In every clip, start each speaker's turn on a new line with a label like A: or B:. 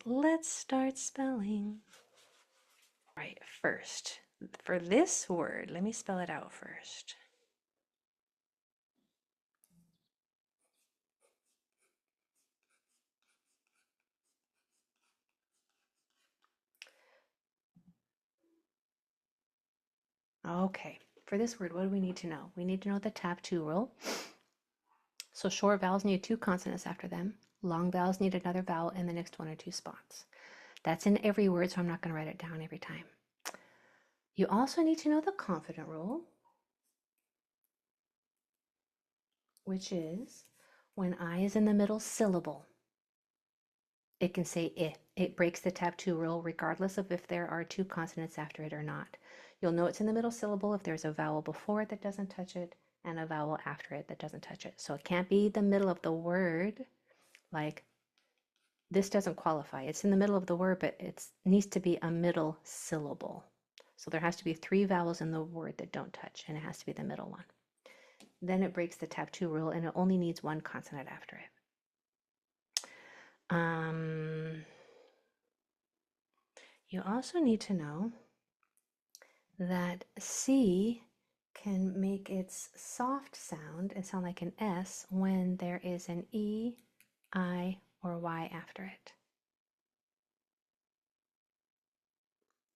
A: let's start spelling. Right, first, for this word, let me spell it out first. Okay, for this word, what do we need to know? We need to know the tab 2 rule. So short vowels need 2 consonants after them. Long vowels need another vowel in the next 1 or 2 spots. That's in every word, so I'm not going to write it down every time. You also need to know the confident rule, which is when I is in the middle syllable, it can say I. It breaks the tab 2 rule regardless of if there are 2 consonants after it or not. You'll know it's in the middle syllable if there's a vowel before it that doesn't touch it and a vowel after it that doesn't touch it. So it can't be the middle of the word, like this doesn't qualify. It's in the middle of the word, but it needs to be a middle syllable. So there has to be 3 vowels in the word that don't touch, and it has to be the middle one. Then it breaks the tab 2 rule, and it only needs 1 consonant after it. You also need to know that C can make its soft sound and sound like an S when there is an E, I, or Y after it.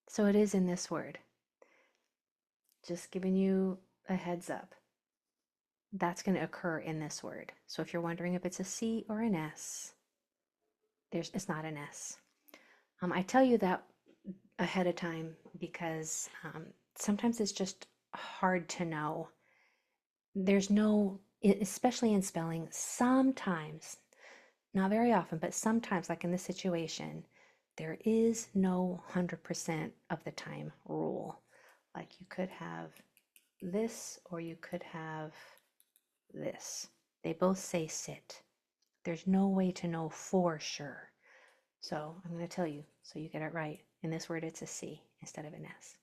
A: So it is in this word. Just giving you a heads up. That's going to occur in this word. So if you're wondering if it's a C or an S, it's not an S. I tell you that ahead of time because sometimes it's just hard to know. There's no, especially in spelling, sometimes, not very often, but sometimes, like in this situation, there is no 100% of the time rule. Like you could have this or you could have this. They both say sit. There's no way to know for sure. So I'm going to tell you so you get it right. In this word, it's a C instead of an S.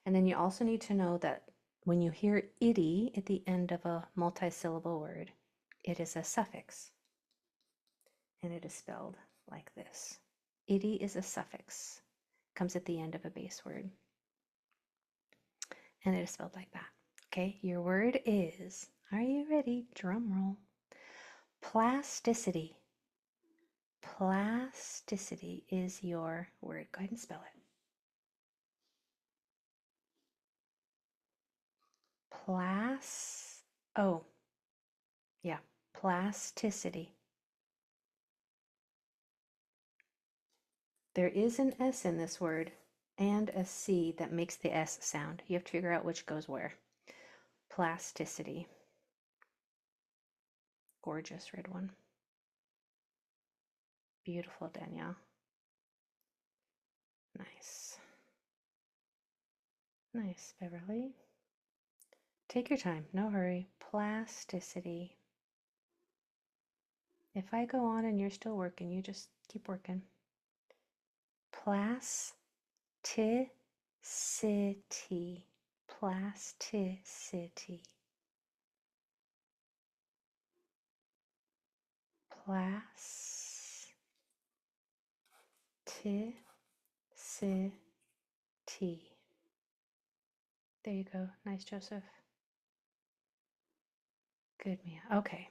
A: And then you also need to know that when you hear itty at the end of a multisyllable word, it is a suffix. And it is spelled like this. Itty is a suffix. Comes at the end of a base word. And it is spelled like that. Okay, your word is, are you ready? Drum roll. Plasticity. Plasticity is your word. Go ahead and spell it. Plasticity. There is an S in this word and a C that makes the S sound. You have to figure out which goes where. Plasticity. Gorgeous red one. Beautiful, Danielle. Nice. Nice, Beverly. Take your time, no hurry. Plasticity. If I go on and you're still working, you just keep working. Plasticity. Plasticity. Plasticity. There you go. Nice, Joseph. Good, Mia. Okay.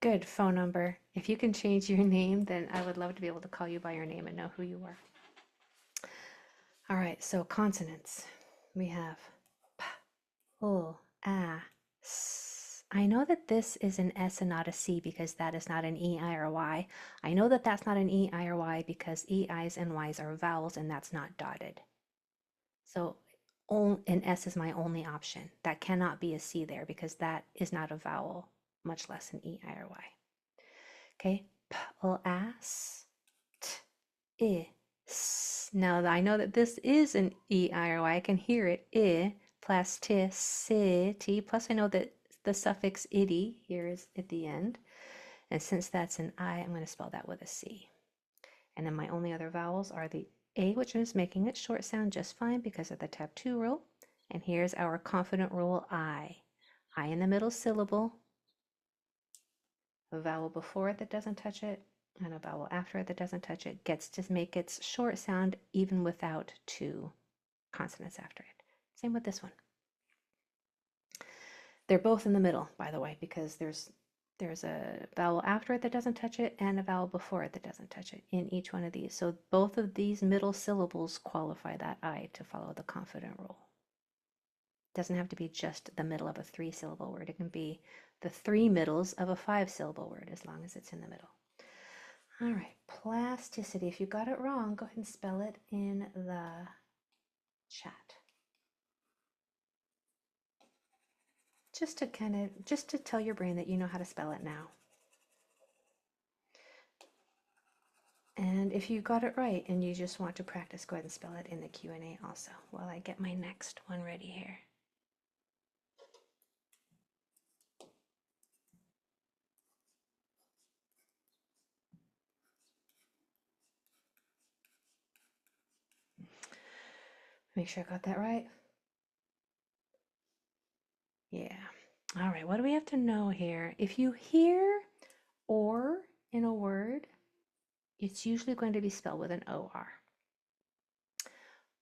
A: Good phone number. If you can change your name, then I would love to be able to call you by your name and know who you are. All right, so consonants. We have p, u, a, s. I know that this is an S and not a C because that is not an E, I, or Y. I know that that's not an E, I, or Y because E, I's, and Y's are vowels and that's not dotted. So an S is my only option. That cannot be a C there because that is not a vowel, much less an E, I, or Y. Okay, p, u, a, s, t, I, s. Now I know that this is an E, I, or Y. I can hear it. I, plasticity. Plus I know that the suffix itty here is at the end. And since that's an I, I'm going to spell that with a C. And then my only other vowels are the A, which is making it short sound just fine because of the tab 2 rule. And here's our confident rule I. I in the middle syllable. A vowel before it that doesn't touch it, and a vowel after it that doesn't touch it gets to make its short sound even without two consonants after it. Same with this one. They're both in the middle, by the way, because there's a vowel after it that doesn't touch it and a vowel before it that doesn't touch it in each one of these. So both of these middle syllables qualify that I to follow the confident rule. It doesn't have to be just the middle of a 3-syllable word. It can be the 3 middles of a 5-syllable word as long as it's in the middle. All right, plasticity. If you got it wrong, go ahead and spell it in the chat. Just to tell your brain that you know how to spell it now. And if you got it right and you just want to practice, go ahead and spell it in the Q&A also while I get my next one ready here. Make sure I got that right. Yeah. All right, what do we have to know here? If you hear or in a word, it's usually going to be spelled with an OR.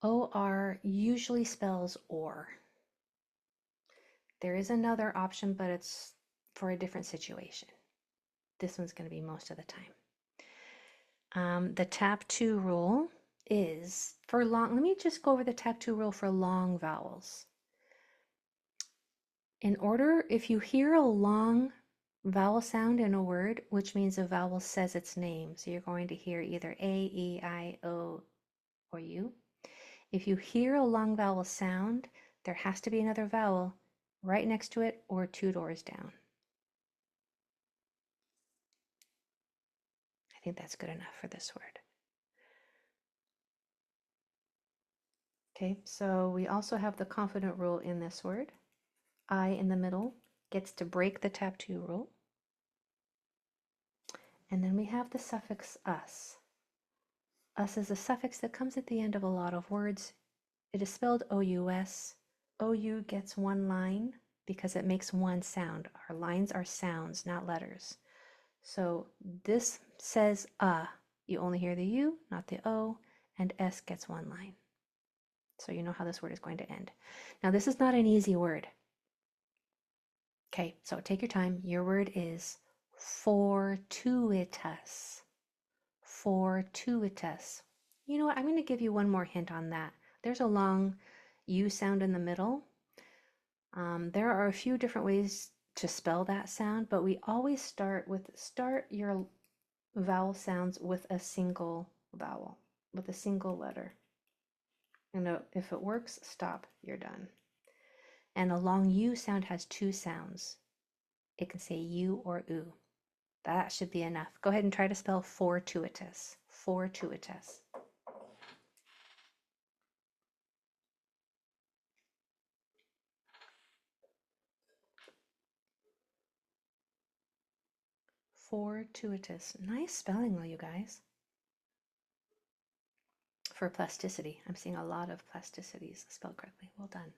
A: OR usually spells or. There is another option, but it's for a different situation. This one's going to be most of the time. The tap 2 rule is for long. Let me just go over the tap 2 rule for long vowels. In order, if you hear a long vowel sound in a word, which means a vowel says its name, so you're going to hear either A, E, I, O, or U. If you hear a long vowel sound, there has to be another vowel right next to it or 2 doors down. I think that's good enough for this word. Okay, so we also have the confident rule in this word. I in the middle gets to break the tap 2 rule. And then we have the suffix us. Us is a suffix that comes at the end of a lot of words. It is spelled O-U-S. O-U gets one line because it makes one sound. Our lines are sounds, not letters. So this says you only hear the U, not the O, and S gets one line. So you know how this word is going to end. Now this is not an easy word. Okay, so take your time. Your word is fortuitous. Fortuitous. You know what? I'm going to give you one more hint on that. There's a long U sound in the middle. There are a few different ways to spell that sound, but we always start your vowel sounds with a single vowel, with a single letter. And if it works, stop, you're done. And a long U sound has 2 sounds. It can say U or oo. That should be enough. Go ahead and try to spell fortuitous. Fortuitous. Fortuitous. Nice spelling, though, you guys. For plasticity. I'm seeing a lot of plasticities spelled correctly. Well done.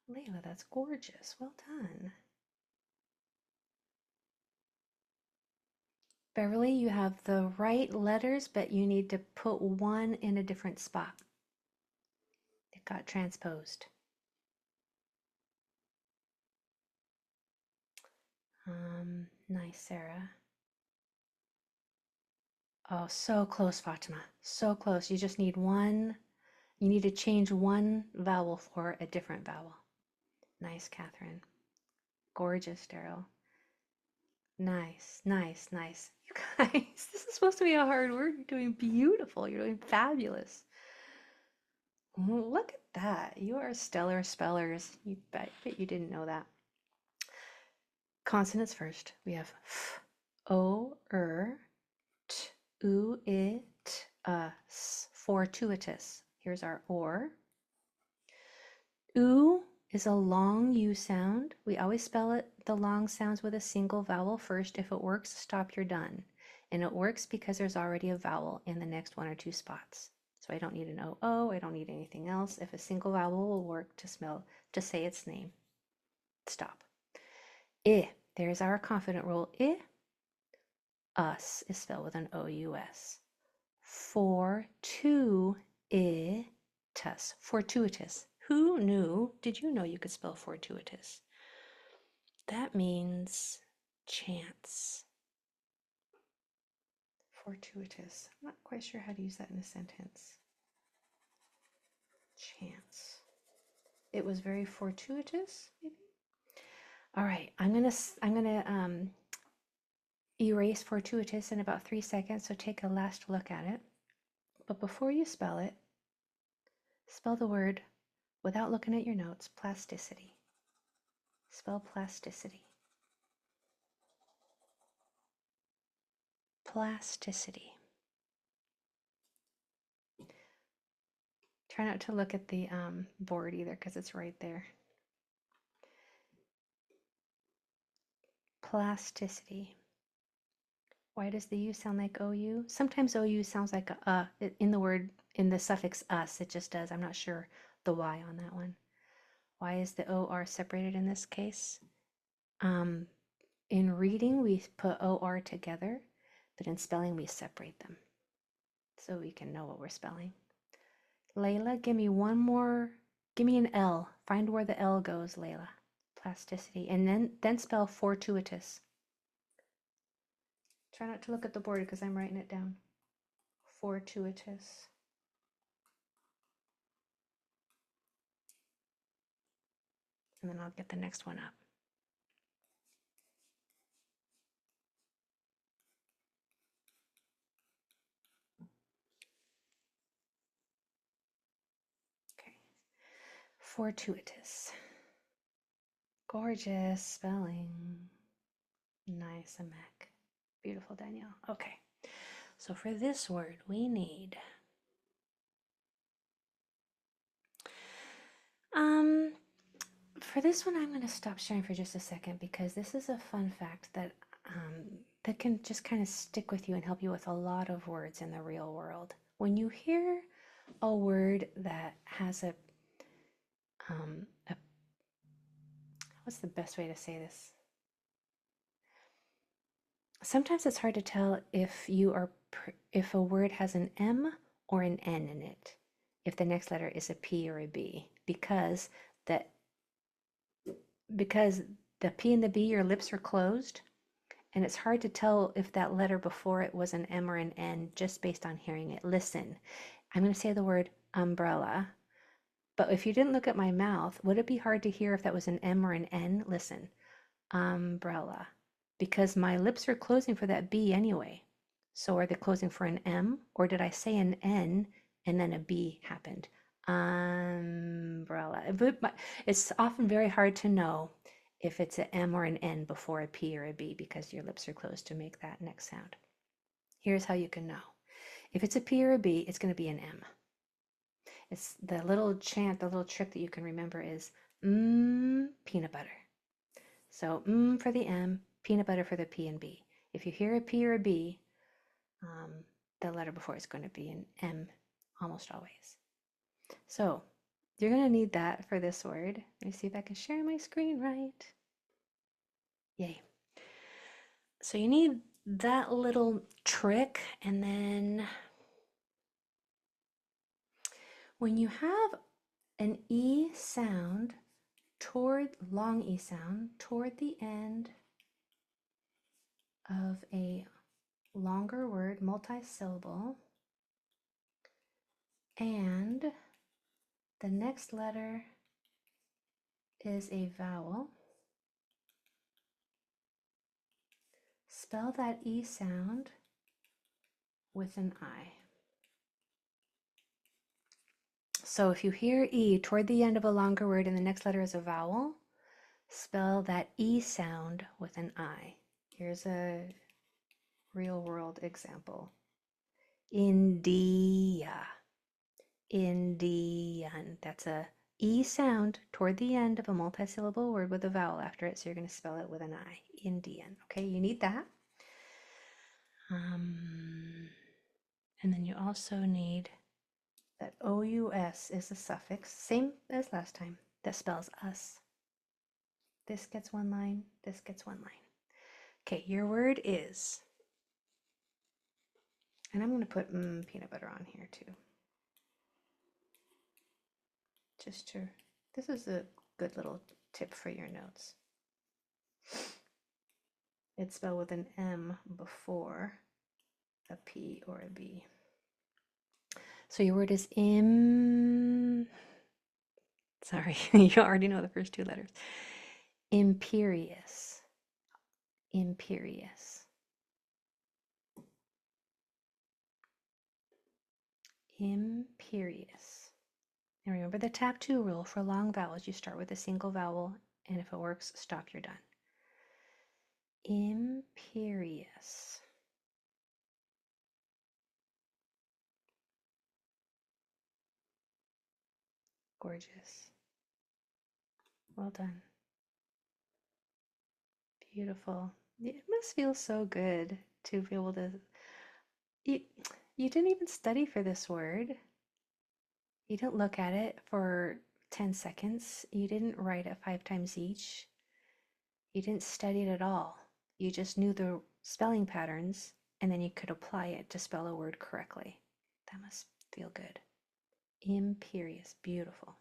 A: Layla, that's gorgeous. Well done. Beverly, you have the right letters, but you need to put one in a different spot. It got transposed. Nice, Sarah. Oh, so close, Fatima. So close. You just need one. You need to change one vowel for a different vowel. Nice, Catherine. Gorgeous, Daryl. Nice, nice, nice. You guys, this is supposed to be a hard word. You're doing beautiful. You're doing fabulous. Look at that. You are stellar spellers. You bet you didn't know that. Consonants first. We have f, o, t, u, I, t, s. Fortuitous. Here's our or. U is a long U sound. We always spell it the long sounds with a single vowel first. If it works, stop, you're done. And it works because there's already a vowel in the next 1 or 2 spots. So I don't need an O, I don't need anything else. If a single vowel will work to say its name, stop. I, there's our confident rule. I, us is spelled with an O-U-S. Fortuitous. Fortuitous. Who knew? Did you know you could spell fortuitous? That means chance. Fortuitous. I'm not quite sure how to use that in a sentence. Chance. It was very fortuitous, maybe? All right, I'm gonna erase fortuitous in about 3 seconds, so take a last look at it. But before you spell it, spell the word, without looking at your notes, plasticity. Spell plasticity. Plasticity. Try not to look at the board either, because it's right there. Plasticity. Why does the U sound like OU? Sometimes OU sounds like a in the word, in the suffix us, it just does. I'm not sure the Y on that one. Why is the OR separated in this case? In reading, we put OR together, but in spelling, we separate them so we can know what we're spelling. Layla, give me one more, give me an L. Find where the L goes, Layla. Plasticity. And then spell fortuitous. Try not to look at the board because I'm writing it down. Fortuitous. And then I'll get the next one up. Okay. Fortuitous. Gorgeous spelling. Nice, Amek. Beautiful, Danielle. Okay. So for this word, we need for this one, I'm going to stop sharing for just a second because this is a fun fact that that can just kind of stick with you and help you with a lot of words in the real world. When you hear a word that has a what's the best way to say this? Sometimes it's hard to tell if if a word has an M or an N in it, if the next letter is a P or a B, because the P and the B, your lips are closed, and it's hard to tell if that letter before it was an M or an N just based on hearing it. Listen, I'm going to say the word umbrella, but if you didn't look at my mouth, would it be hard to hear if that was an M or an N? Listen, umbrella, because my lips are closing for that B anyway. So are they closing for an M, or did I say an N and then a B happened? Umbrella. It's often very hard to know if it's an M or an N before a P or a B because your lips are closed to make that next sound. Here's how you can know. If it's a P or a B, it's going to be an M. It's the little chant, the little trick that you can remember is peanut butter. So for the M, peanut butter for the P and B. If you hear a P or a B, the letter before is going to be an M almost always. So you're going to need that for this word. Let me see if I can share my screen right. Yay. So you need that little trick, and then when you have an E sound long E sound toward the end of a longer word, multi-syllable, and the next letter is a vowel, spell that E sound with an I. So if you hear E toward the end of a longer word and the next letter is a vowel, spell that E sound with an I. Here's a real world example. India. Indian. That's a E sound toward the end of a multisyllable word with a vowel after it, so you're going to spell it with an I. Indian. Okay, you need that. And then you also need that OUS is a suffix, same as last time, that spells us. This gets one line, this gets one line. Okay, your word is And I'm going to put peanut butter on here too. Just to, this is a good little tip for your notes. It's spelled with an M before a P or a B. So your word is sorry, you already know the first two letters. Imperious. Imperious. Imperious. And remember the tap 2 rule for long vowels. You start with a single vowel, and if it works, stop, you're done. Imperious. Gorgeous. Well done. Beautiful. It must feel so good to be able to. You didn't even study for this word. You didn't look at it for 10 seconds. You didn't write it 5 times each. You didn't study it at all. You just knew the spelling patterns, and then you could apply it to spell a word correctly. That must feel good. Imperious. Beautiful.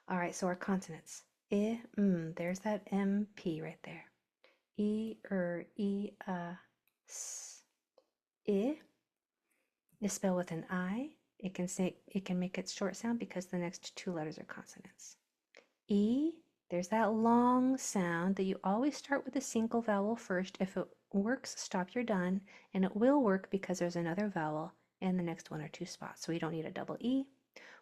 A: All right, so our consonants. I, there's that MP right there. E, E, S. I is spelled with an I. It can make its short sound because the next 2 letters are consonants. E, there's that long sound that you always start with a single vowel first. If it works, stop, you're done. And it will work because there's another vowel in the next 1 or 2 spots. So we don't need a double E.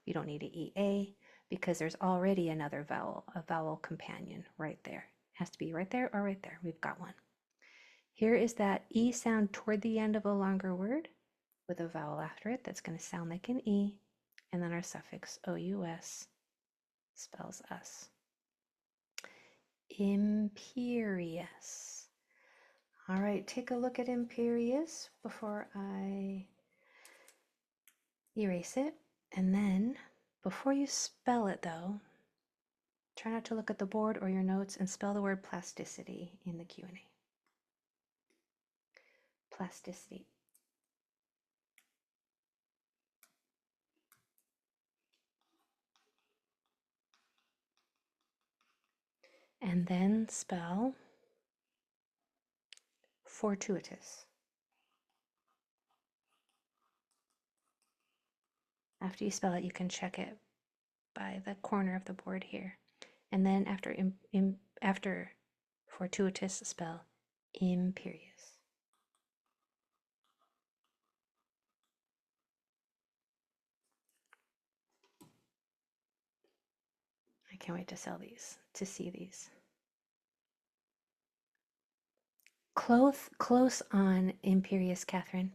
A: We don't need an EA because there's already another vowel, a vowel companion right there. It has to be right there or right there. We've got one. Here is that E sound toward the end of a longer word with a vowel after it that's going to sound like an E. And then our suffix OUS spells us. Imperious. All right, take a look at imperious before I erase it. And then before you spell it though, try not to look at the board or your notes and spell the word plasticity in the Q&A. Plasticity. And then spell fortuitous. After you spell it, you can check it by the corner of the board here. And then after fortuitous, spell imperious. I can't wait to see these. Close on imperious, Catherine.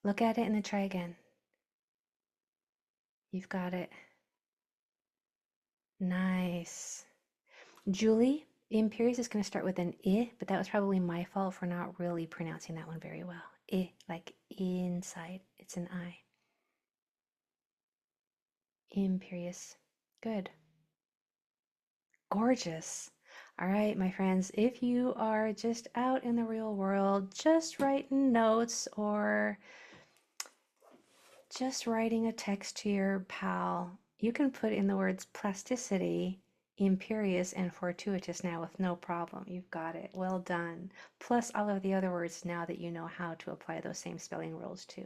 A: Look at it and then try again. You've got it. Nice. Julie, imperious is going to start with an I, but that was probably my fault for not really pronouncing that one very well. I, like inside. It's an I. Imperious. Good. Gorgeous. All right, my friends, if you are just out in the real world, just writing notes or just writing a text to your pal, you can put in the words plasticity, imperious, and fortuitous now with no problem. You've got it. Well done. Plus all of the other words now that you know how to apply those same spelling rules to.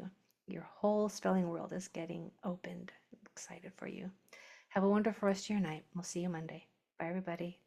A: Your whole spelling world is getting opened. I'm excited for you. Have a wonderful rest of your night. We'll see you Monday. Bye, everybody.